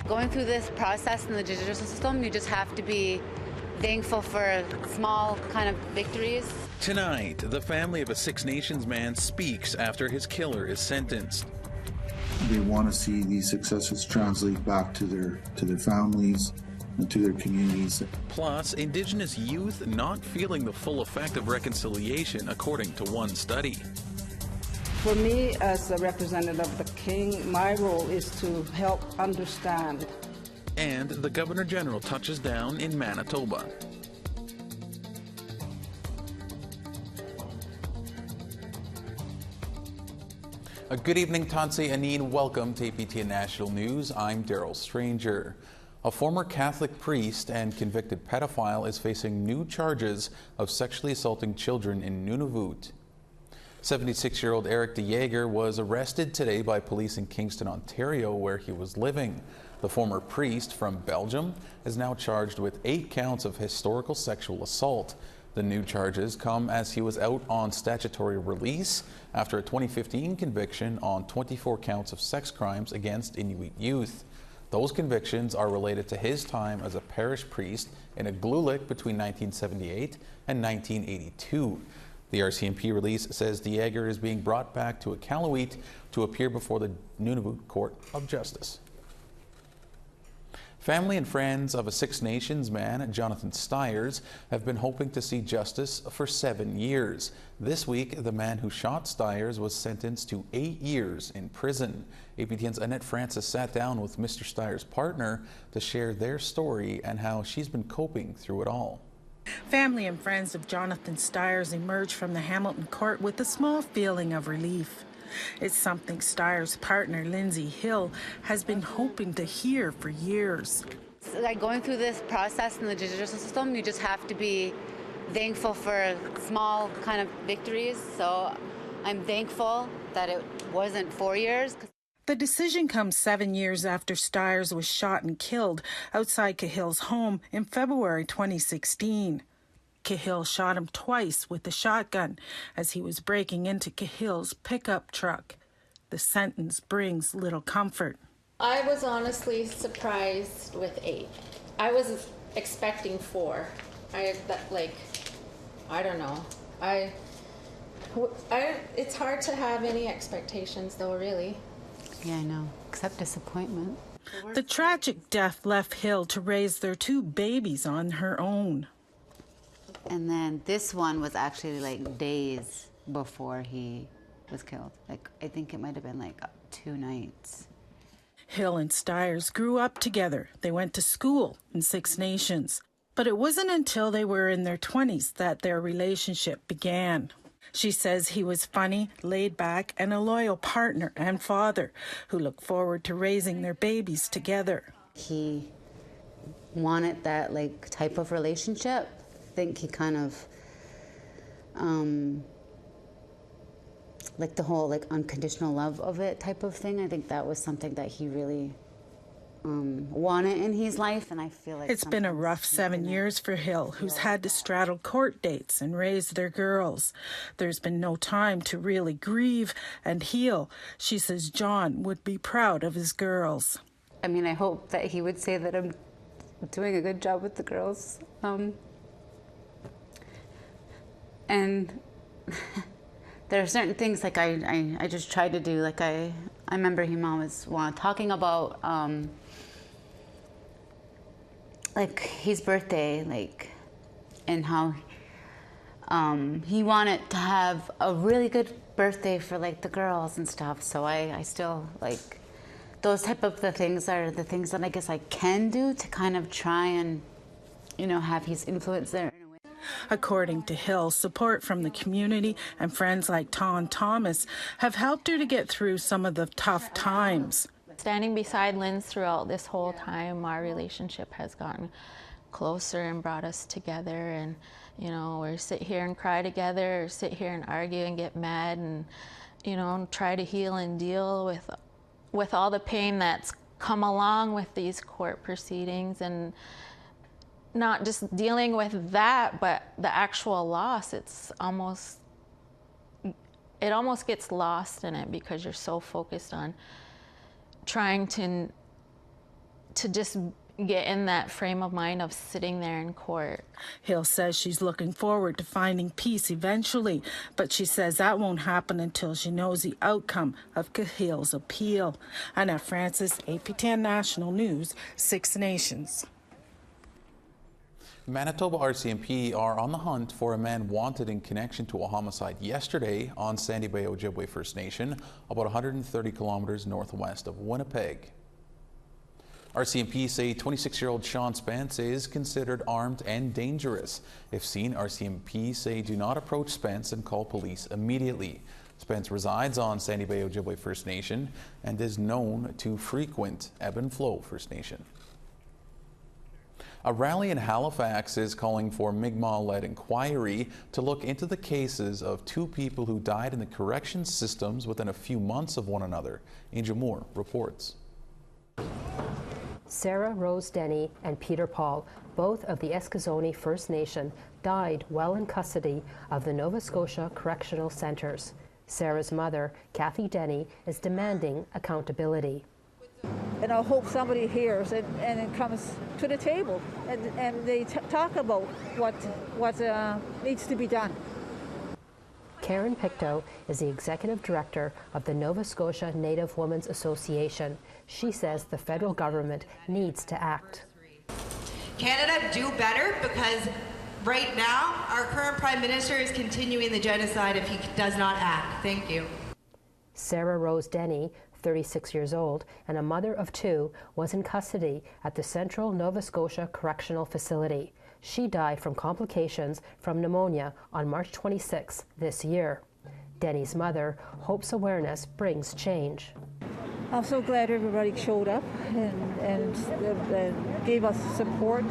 Going through this process in the judicial system, you just have to be thankful for small kind of victories. Tonight, the family of a Six Nations man speaks after his killer is sentenced. They want to see these successes translate back to their families and to their communities. Plus, Indigenous youth not feeling the full effect of reconciliation, according to one study. For me, as a representative of the King, my role is to help understand. And the Governor General touches down in Manitoba. Good evening, Tansi Aneen. Welcome to APTN National News. I'm Daryl Stranger. A former Catholic priest and convicted pedophile is facing new charges of sexually assaulting children in Nunavut. 76-year-old Eric DeJager was arrested today by police in Kingston, Ontario, where he was living. The former priest from Belgium is now charged with 8 counts of historical sexual assault. The new charges come as he was out on statutory release after a 2015 conviction on 24 counts of sex crimes against Inuit youth. Those convictions are related to his time as a parish priest in Iqaluit between 1978 and 1982. The RCMP release says DeJager is being brought back to Iqaluit to appear before the Nunavut Court of Justice. Family and friends of a Six Nations man, Jonathan Styers, have been hoping to see justice for 7 years. This week, the man who shot Styers was sentenced to 8 years in prison. APTN's Annette Francis sat down with Mr. Styers' partner to share their story and how she's been coping through it all. Family and friends of Jonathan Styers emerged from the Hamilton court with a small feeling of relief. It's something Styers' partner, Lindsay Hill, has been hoping to hear for years. Like going through this process in the judicial system, you just have to be thankful for small kind of victories. So I'm thankful that it wasn't 4 years. The decision comes 7 years after Styers was shot and killed outside Cahill's home in February 2016. Cahill shot him twice with a shotgun as he was breaking into Cahill's pickup truck. The sentence brings little comfort. I was honestly surprised with 8. I was expecting 4. I don't know. It's hard to have any expectations though, really. Yeah, I know, except disappointment. The tragic death left Hill to raise their 2 babies on her own. And then this one was actually like days before he was killed. Like, I think it might have been like 2 nights. Hill and Styers grew up together. They went to school in Six Nations. But it wasn't until they were in their 20s that their relationship began. She says he was funny, laid back, and a loyal partner and father who looked forward to raising their babies together. He wanted that like type of relationship. I think he kind of like the whole like unconditional love of it type of thing. I think that was something that he really wanted in his life, and I feel like it's been a rough 7 years for Hill, who's had to straddle court dates and raise their girls. There's been no time to really grieve and heal. She says John would be proud of his girls. I mean, I hope that he would say that I'm doing a good job with the girls. And there are certain things like I just try to do. Like I remember him always talking about like his birthday, like, and how he wanted to have a really good birthday for like the girls and stuff. So I still like those type of the things are the things that I guess I can do to kind of try and, you know, have his influence there. According to Hill, support from the community and friends like Tom Thomas have helped her to get through some of the tough times. Standing beside Linz throughout this whole time, our relationship has gotten closer and brought us together. And, you know, we sit here and cry together, or sit here and argue and get mad and, you know, try to heal and deal with all the pain that's come along with these court proceedings. And not just dealing with that, but the actual loss. It almost gets lost in it because you're so focused on trying to just get in that frame of mind of sitting there in court. Hill says she's looking forward to finding peace eventually, but she says that won't happen until she knows the outcome of Cahill's appeal. Annette Francis, APTN National News, Six Nations. Manitoba RCMP are on the hunt for a man wanted in connection to a homicide yesterday on Sandy Bay Ojibwe First Nation, about 130 kilometers northwest of Winnipeg. RCMP say 26-year-old Sean Spence is considered armed and dangerous. If seen, RCMP say do not approach Spence and call police immediately. Spence resides on Sandy Bay Ojibwe First Nation and is known to frequent Ebb and Flow First Nation. A rally in Halifax is calling for Mi'kmaq-led inquiry to look into the cases of two people who died in the correction systems within a few months of one another. Angel Moore reports. Sarah Rose Denny and Peter Paul, both of the Eskasoni First Nation, died while in custody of the Nova Scotia Correctional Centres. Sarah's mother, Kathy Denny, is demanding accountability. And I hope somebody hears and it comes to the table and they talk about what needs to be done. Karen Pictou is the executive director of the Nova Scotia Native Women's Association. She says the federal government needs to act. Canada do better, because right now our current Prime Minister is continuing the genocide if he does not act. Thank you. Sarah Rose Denny, 36 years old, and a mother of two, was in custody at the Central Nova Scotia Correctional Facility. She died from complications from pneumonia on March 26 this year. Denny's mother hopes awareness brings change. I'm so glad everybody showed up and gave us support,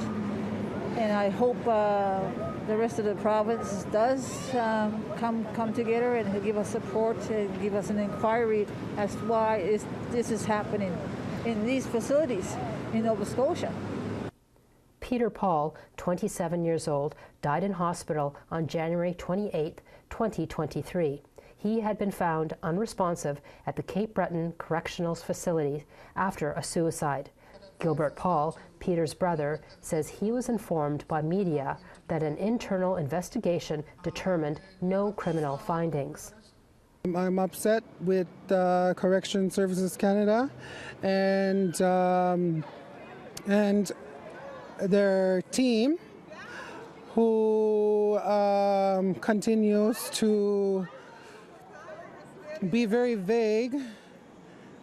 and I hope the rest of the province does come together and give us support and give us an inquiry as to why this is happening in these facilities in Nova Scotia. Peter Paul, 27 years old, died in hospital on January 28, 2023. He had been found unresponsive at the Cape Breton Correctional Facility after a suicide. Gilbert Paul, Peter's brother, says he was informed by media that an internal investigation determined no criminal findings. I'm upset with Correction Services Canada and their team, who continues to be very vague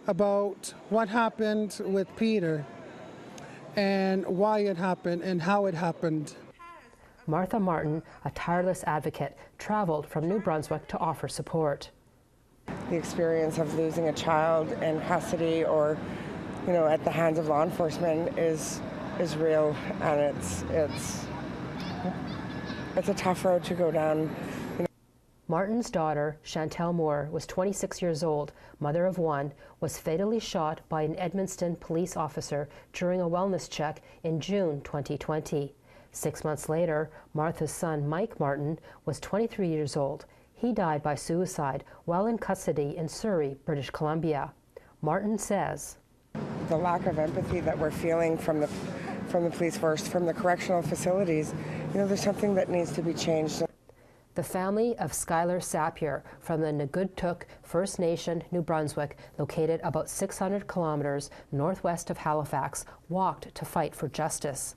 about what happened with Peter and why it happened and how it happened. Martha Martin, a tireless advocate, traveled from New Brunswick to offer support. The experience of losing a child in custody or, at the hands of law enforcement is real, and it's a tough road to go down. Martin's daughter, Chantel Moore, was 26 years old, mother of one, was fatally shot by an Edmundston police officer during a wellness check in June 2020. 6 months later, Martha's son, Mike Martin, was 23 years old. He died by suicide while in custody in Surrey, British Columbia. Martin says, the lack of empathy that we're feeling from the police force, from the correctional facilities, there's something that needs to be changed. The family of Skylar Sapir from the Nunavut First Nation, New Brunswick, located about 600 kilometers northwest of Halifax, walked to fight for justice.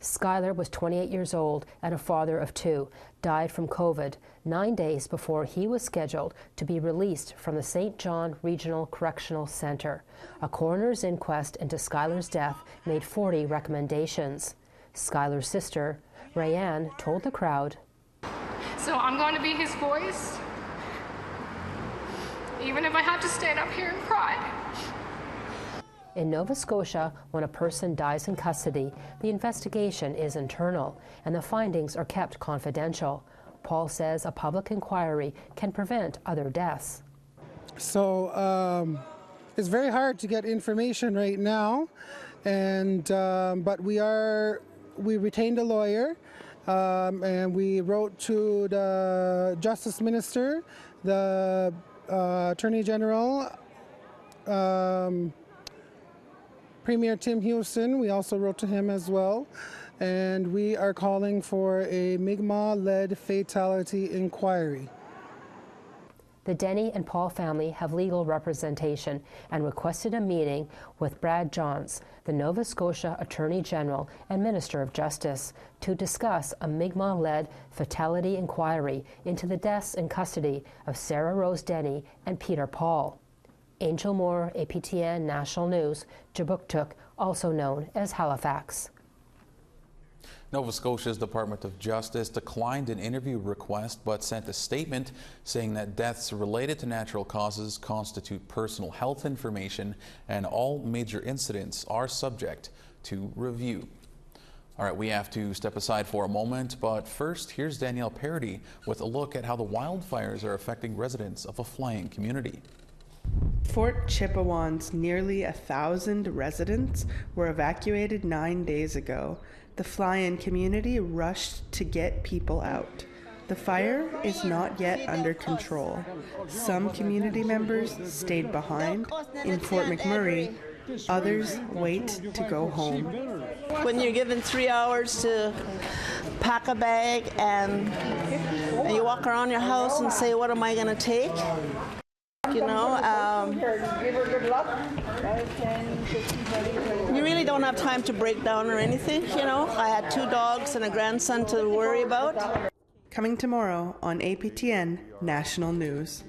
Skylar was 28 years old and a father of two, died from COVID 9 days before he was scheduled to be released from the St. John Regional Correctional Centre. A coroner's inquest into Skylar's death made 40 recommendations. Skylar's sister, Rayanne, told the crowd, "So I'm going to be his voice, even if I have to stand up here and cry." In Nova Scotia, when a person dies in custody, the investigation is internal and the findings are kept confidential. Paul says a public inquiry can prevent other deaths. So it's very hard to get information right now, and but we retained a lawyer, and we wrote to the Justice Minister, the Attorney General, Premier Tim Houston, we also wrote to him as well, and we are calling for a Mi'kmaq-led fatality inquiry. The Denny and Paul family have legal representation and requested a meeting with Brad Johns, the Nova Scotia Attorney General and Minister of Justice, to discuss a Mi'kmaq-led fatality inquiry into the deaths in custody of Sarah Rose Denny and Peter Paul. Angel Moore, APTN National News, Jabuktuk, also known as Halifax. Nova Scotia's Department of Justice declined an interview request but sent a statement saying that deaths related to natural causes constitute personal health information and all major incidents are subject to review. All right, we have to step aside for a moment, but first, here's Danielle Parody with a look at how the wildfires are affecting residents of a fly-in community. Fort Chippewan's nearly 1,000 residents were evacuated 9 days ago. The fly-in community rushed to get people out. The fire is not yet under control. Some community members stayed behind in Fort McMurray. Others wait to go home. When you're given 3 hours to pack a bag and you walk around your house and say, what am I going to take? You know, you really don't have time to break down or anything, you know. I had 2 dogs and a grandson to worry about. Coming tomorrow on APTN National News.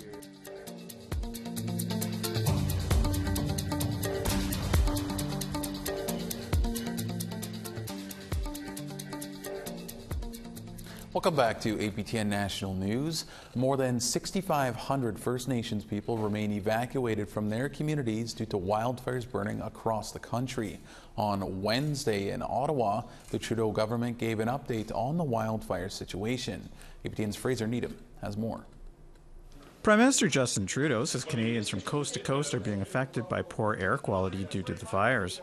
Welcome back to APTN National News. More than 6,500 First Nations people remain evacuated from their communities due to wildfires burning across the country. On Wednesday in Ottawa, the Trudeau government gave an update on the wildfire situation. APTN's Fraser Needham has more. Prime Minister Justin Trudeau says Canadians from coast to coast are being affected by poor air quality due to the fires.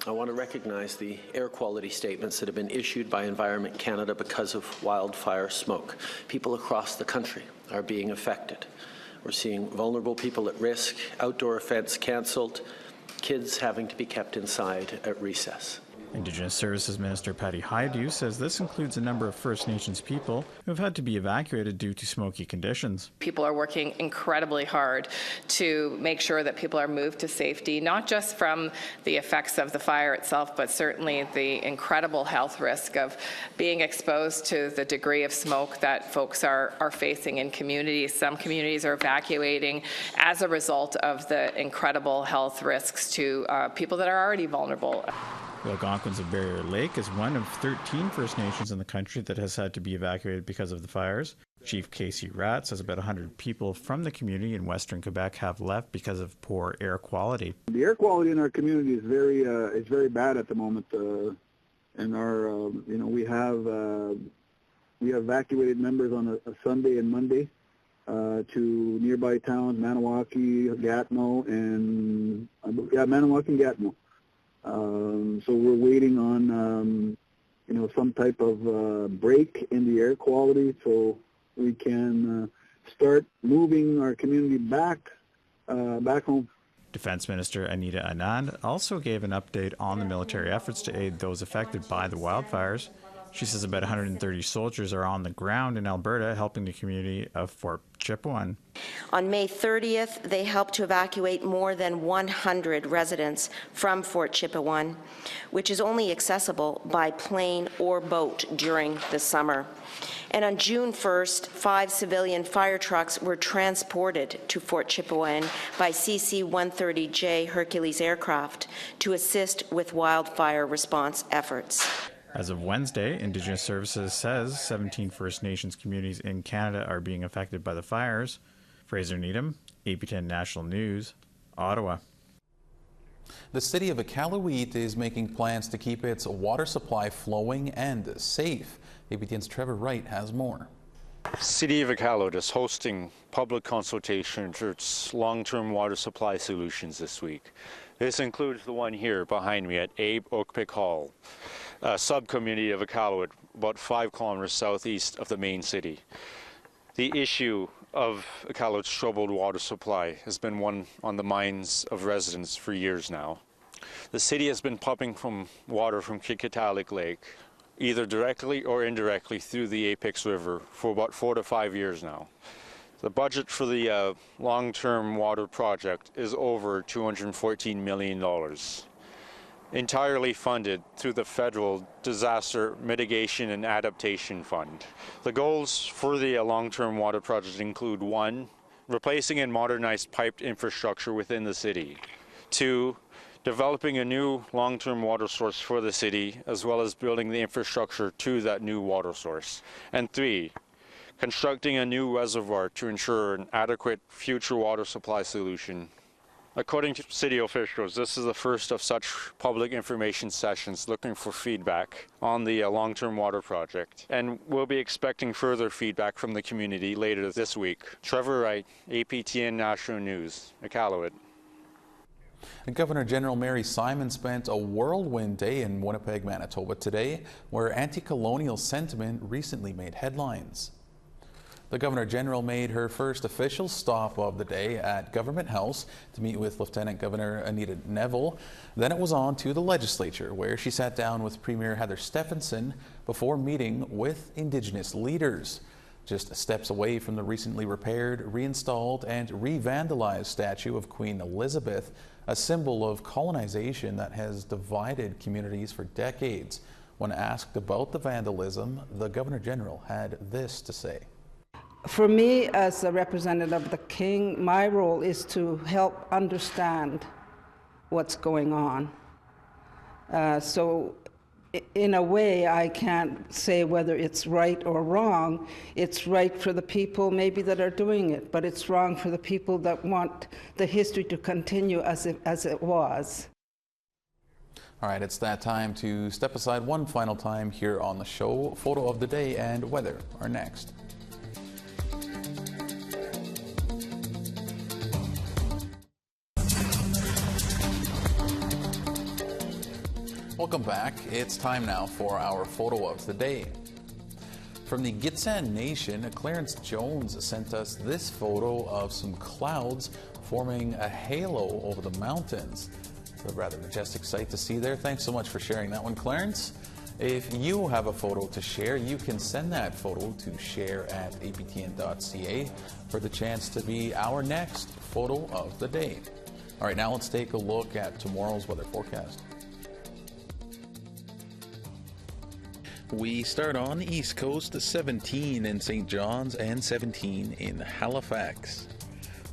I want to recognize the air quality statements that have been issued by Environment Canada because of wildfire smoke. People across the country are being affected. We're seeing vulnerable people at risk, outdoor events cancelled, kids having to be kept inside at recess. Indigenous Services Minister Patty Hajdu says this includes a number of First Nations people who have had to be evacuated due to smoky conditions. People are working incredibly hard to make sure that people are moved to safety, not just from the effects of the fire itself, but certainly the incredible health risk of being exposed to the degree of smoke that folks are facing in communities. Some communities are evacuating as a result of the incredible health risks to people that are already vulnerable. The Algonquins of Barrier Lake is one of 13 First Nations in the country that has had to be evacuated because of the fires. Chief Casey Ratt says about 100 people from the community in Western Quebec have left because of poor air quality. The air quality in our community is very bad at the moment. And our we have evacuated members on a Sunday and Monday to nearby towns, Maniwaki, Gatineau, and Maniwaki and Gatineau. So we're waiting on, some type of break in the air quality so we can start moving our community back home. Defense Minister Anita Anand also gave an update on the military efforts to aid those affected by the wildfires. She says about 130 soldiers are on the ground in Alberta helping the community of Fort Chippewan. On May 30th, they helped to evacuate more than 100 residents from Fort Chippewan, which is only accessible by plane or boat during the summer. And on June 1st, 5 civilian fire trucks were transported to Fort Chippewan by CC-130J Hercules aircraft to assist with wildfire response efforts. As of Wednesday, Indigenous Services says 17 First Nations communities in Canada are being affected by the fires. Fraser Needham, APTN National News, Ottawa. The city of Iqaluit is making plans to keep its water supply flowing and safe. APTN's Trevor Wright has more. City of Iqaluit is hosting public consultation for its long-term water supply solutions this week. This includes the one here behind me at Abe Oakpick Hall, a sub-community of Iqaluit about 5 kilometers southeast of the main city. The issue of Iqaluit's troubled water supply has been one on the minds of residents for years now. The city has been pumping water from Kikatalik Lake, either directly or indirectly through the Apex River for about 4 to 5 years now. The budget for the long-term water project is over $214 million, entirely funded through the Federal Disaster Mitigation and Adaptation Fund. The goals for the long-term water project include 1, replacing and modernized piped infrastructure within the city. 2, developing a new long-term water source for the city, as well as building the infrastructure to that new water source. And 3, constructing a new reservoir to ensure an adequate future water supply solution. According to city officials, this is the first of such public information sessions looking for feedback on the long-term water project. And we'll be expecting further feedback from the community later this week. Trevor Wright, APTN National News, Iqaluit. And Governor General Mary Simon spent a whirlwind day in Winnipeg, Manitoba today, where anti-colonial sentiment recently made headlines. The Governor General made her first official stop of the day at Government House to meet with Lieutenant Governor Anita Neville. Then it was on to the legislature, where she sat down with Premier Heather Stephenson before meeting with Indigenous leaders. Just steps away from the recently repaired, reinstalled, and re-vandalized statue of Queen Elizabeth, a symbol of colonization that has divided communities for decades. When asked about the vandalism, the Governor General had this to say. For me, as a representative of the King, my role is to help understand what's going on. So in a way, I can't say whether it's right or wrong. It's right for the people maybe that are doing it, but it's wrong for the people that want the history to continue as it was. All right, it's that time to step aside one final time here on the show. Photo of the day and weather are next. Welcome back. It's time now for our photo of the day. From the Gitxsan Nation, Clarence Jones sent us this photo of some clouds forming a halo over the mountains. It's a rather majestic sight to see there. Thanks so much for sharing that one, Clarence. If you have a photo to share, you can send that photo to share@aptn.ca for the chance to be our next photo of the day. All right, now let's take a look at tomorrow's weather forecast. We start on the East Coast, 17 in St. John's and 17 in Halifax.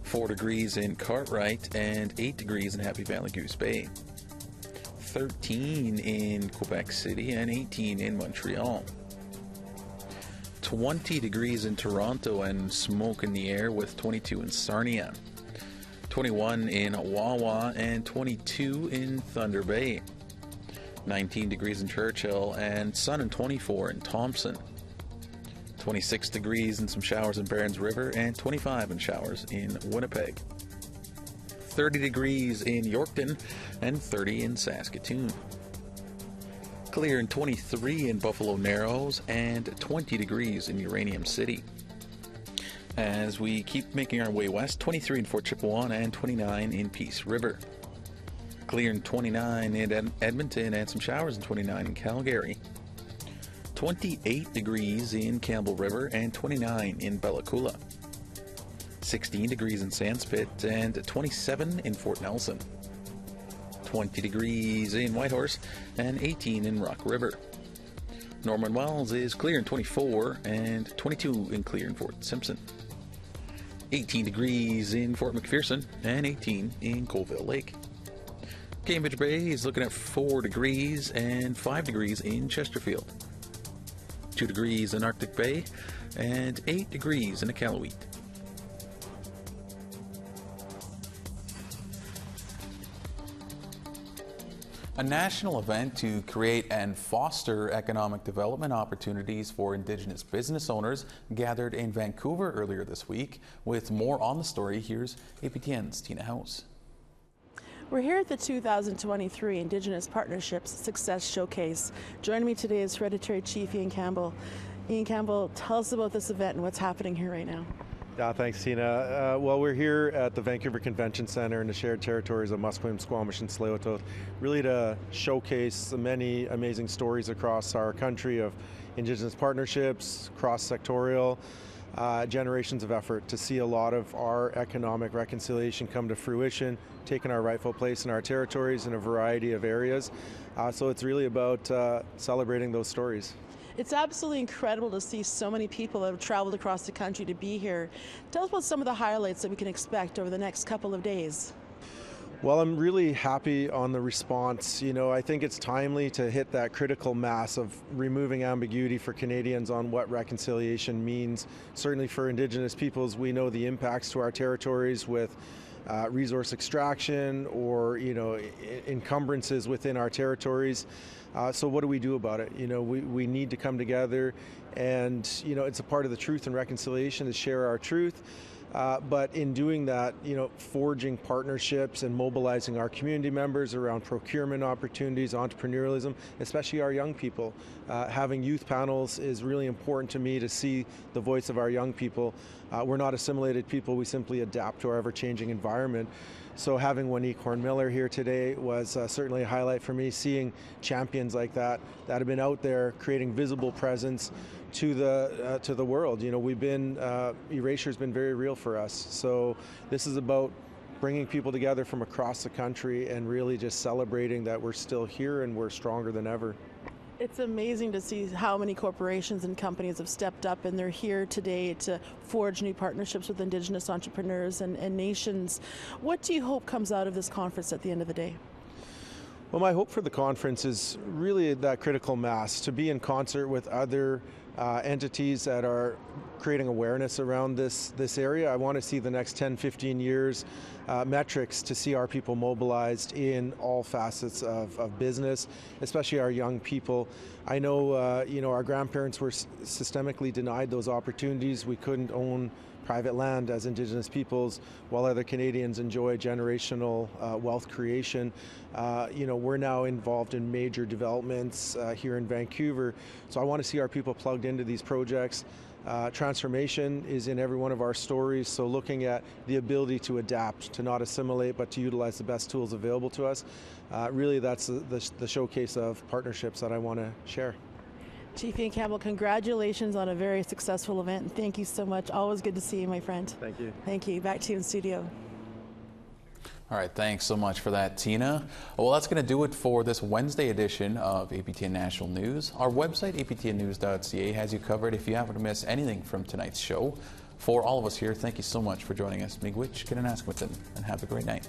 4 degrees in Cartwright and 8 degrees in Happy Valley Goose Bay. 13 in Quebec City and 18 in Montreal. 20 degrees in Toronto and smoke in the air with 22 in Sarnia. 21 in Wawa and 22 in Thunder Bay. 19 degrees in Churchill and sun and 24 in Thompson. 26 degrees and some showers in Barons River and 25 in showers in Winnipeg. 30 degrees in Yorkton and 30 in Saskatoon. Clear and 23 in Buffalo Narrows and 20 degrees in Uranium City. As we keep making our way west, 23 in Fort Chipewyan and 29 in Peace River. Clear and 29 in Edmonton and some showers in 29 in Calgary. 28 degrees in Campbell River and 29 in Bella Coola. 16 degrees in Sandspit and 27 in Fort Nelson. 20 degrees in Whitehorse and 18 in Rock River. Norman Wells is clear in 24 and 22 in clear in Fort Simpson. 18 degrees in Fort McPherson and 18 in Colville Lake. Cambridge Bay is looking at 4 degrees and 5 degrees in Chesterfield. 2 degrees in Arctic Bay and 8 degrees in Iqaluit. A national event to create and foster economic development opportunities for Indigenous business owners gathered in Vancouver earlier this week. With more on the story, here's APTN's Tina House. We're here at the 2023 Indigenous Partnerships Success Showcase. Joining me today is Hereditary Chief Ian Campbell. Ian Campbell, tell us about this event and what's happening here right now. Yeah, thanks, Tina. Well, we're here at the Vancouver Convention Centre in the shared territories of Musqueam, Squamish, and Tsleil-Waututh, really to showcase the many amazing stories across our country of Indigenous partnerships, cross-sectorial, generations of effort to see a lot of our economic reconciliation come to fruition, taking our rightful place in our territories in a variety of areas. So it's really about celebrating those stories. It's absolutely incredible to see so many people that have traveled across the country to be here. Tell us about some of the highlights that we can expect over the next couple of days. Well, I'm really happy on the response. You know, I think it's timely to hit that critical mass of removing ambiguity for Canadians on what reconciliation means. Certainly for Indigenous peoples, we know the impacts to our territories with resource extraction or, you know, encumbrances within our territories. So what do we do about it? You know, we need to come together and, you know, it's a part of the truth and reconciliation to share our truth. But in doing that, you know, forging partnerships and mobilizing our community members around procurement opportunities, entrepreneurialism, especially our young people. Having youth panels is really important to me to see the voice of our young people. We're not assimilated people, we simply adapt to our ever-changing environment. So having Wanique Horn-Miller here today was certainly a highlight for me, seeing champions like that have been out there creating visible presence to the world. You know, we've been, erasure's been very real for us. So this is about bringing people together from across the country and really just celebrating that we're still here and we're stronger than ever. It's amazing to see how many corporations and companies have stepped up, and they're here today to forge new partnerships with Indigenous entrepreneurs and nations. What do you hope comes out of this conference at the end of the day? Well, my hope for the conference is really that critical mass, to be in concert with other entities that are creating awareness around this area. I want to see the next 10, 15 years metrics to see our people mobilized in all facets of business, especially our young people. I know, you know, our grandparents were systemically denied those opportunities. We couldn't own private land as Indigenous peoples, while other Canadians enjoy generational wealth creation. You know, we're now involved in major developments here in Vancouver, so I want to see our people plugged into these projects. Transformation is in every one of our stories, so looking at the ability to adapt, to not assimilate, but to utilize the best tools available to us. Really, that's the showcase of partnerships that I want to share. Chief Ian Campbell, congratulations on a very successful event, and thank you so much. Always good to see you, my friend. Thank you. Thank you. Back to you in studio. All right, thanks so much for that, Tina. Well, that's going to do it for this Wednesday edition of APTN National News. Our website, aptnnews.ca, has you covered if you happen to miss anything from tonight's show. For all of us here, thank you so much for joining us. Miigwech, Kinanaskmatan, and have a great night.